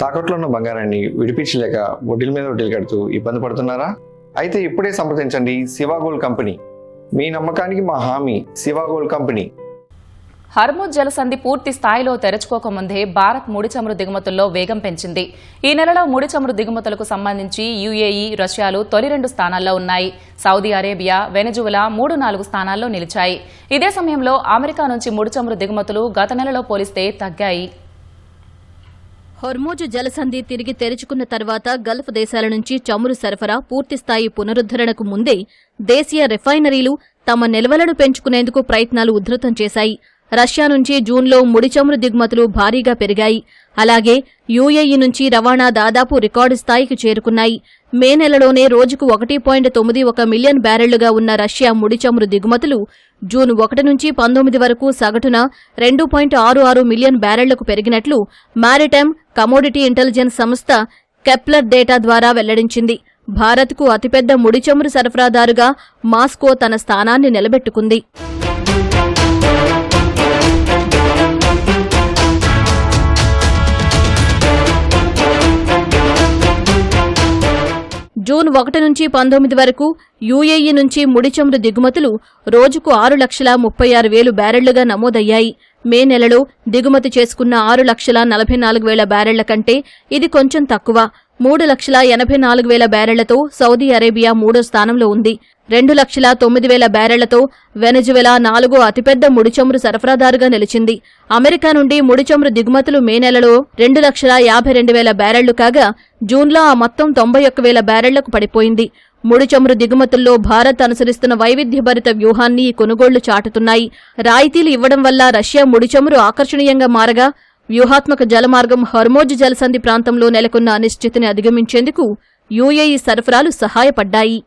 తాకట్లో ఉన్న బంగారాన్ని విడిపించలేక వడ్డీల మీద వడ్డీలు కడుతూ ఇబ్బంది పడుతున్నారా? అయితే ఇప్పుడే సంప్రదించండి శివ గోల్డ్ కంపెనీ. మీ నమ్మకానికి మా హామీ శివ గోల్డ్ కంపెనీ. హర్ముజ్ జలసంధి పూర్తి స్థాయిలో తెరుచుకోకముందే భారత్ ముడి చమురు దిగుమతుల్లో వేగం పెంచింది. ఈ నెలలో ముడి చమురు దిగుమతులకు సంబంధించి యుఏఈ, రష్యాలు తొలి 2 స్థానాల్లో ఉన్నాయి. సౌదీ అరేబియా, వెనజువెలా 3-4 స్థానాల్లో నిలిచాయి. ఇదే సమయంలో అమెరికా నుంచి ముడి చమురు దిగుమతులు గత నెలలో పోలిస్తే తగ్గాయి. హర్ముజ్ జలసంధి తిరిగి తెరుచుకున్న తర్వాత గల్ఫ్ దేశాల నుంచి చమురు సరఫరా పూర్తిస్థాయి పునరుద్ధరణకు ముందే దేశీయ రిఫైనరీలు తమ నిల్వలను పెంచుకునేందుకు ప్రయత్నాలు ఉధృతం చేశాయి. రష్యా నుంచి జూన్లో ముడి చమురు దిగుమతులు భారీగా పెరిగాయి. అలాగే యుఏఈ నుంచి రవాణా దాదాపు రికార్డు స్థాయికి చేరుకున్నాయి. మే నెలలోనే రోజుకు 1.91 మిలియన్ బ్యారెళ్లుగా ఉన్న రష్యా ముడి చమురు దిగుమతులు జూన్ 1 నుంచి 19 వరకు సగటున 2.66 మిలియన్ బ్యారెళ్లకు పెరిగినట్లు మారిటైమ్ కమోడిటీ ఇంటెలిజెన్స్ సంస్థ కెప్లర్ డేటా ద్వారా వెల్లడించింది. భారత్కు అతిపెద్ద ముడి చమురు సరఫరాదారుగా మాస్కో తన స్థానాన్ని నిలబెట్టుకుంది. జూన్ 1 నుంచి 19 వరకు యుఏఈ నుంచి ముడి చమురు దిగుమతులు రోజుకు 6,36,000 బ్యారెళ్లుగా నమోదయ్యాయి. మే నెలలో దిగుమతి చేసుకున్న 6,44,000 బ్యారెళ్ల కంటే ఇది కొంచెం తక్కువ. 3,84,000 బ్యారెళ్లతో సౌదీ అరేబియా 3వ స్థానంలో ఉంది. 2,09,000 బ్యారెళ్లతో వెనజువెలా 4వ అతిపెద్ద ముడి చమురు సరఫరాదారుగా నిలిచింది. అమెరికా నుండి ముడి చమురు దిగుమతులు మే నెలలో 2,52,000 బ్యారెళ్లు కాగా జూన్లో ఆ మొత్తం 91,000 బ్యారెళ్లకు పడిపోయింది. ముడి చమురు దిగుమతుల్లో భారత్ అనుసరిస్తున్న వైవిధ్యభరిత వ్యూహాన్ని ఈ కొనుగోళ్లు చాటుతున్నాయి. రాయితీలు ఇవ్వడం వల్ల రష్యా ముడి చమురు ఆకర్షణీయంగా మారగా వ్యూహాత్మక జలమార్గం హర్ముజ్ జలసంధి ప్రాంతంలో నెలకొన్న అనిశ్చితిని అధిగమించేందుకు యుఏఈ సరఫరాలు సహాయపడ్డాయి.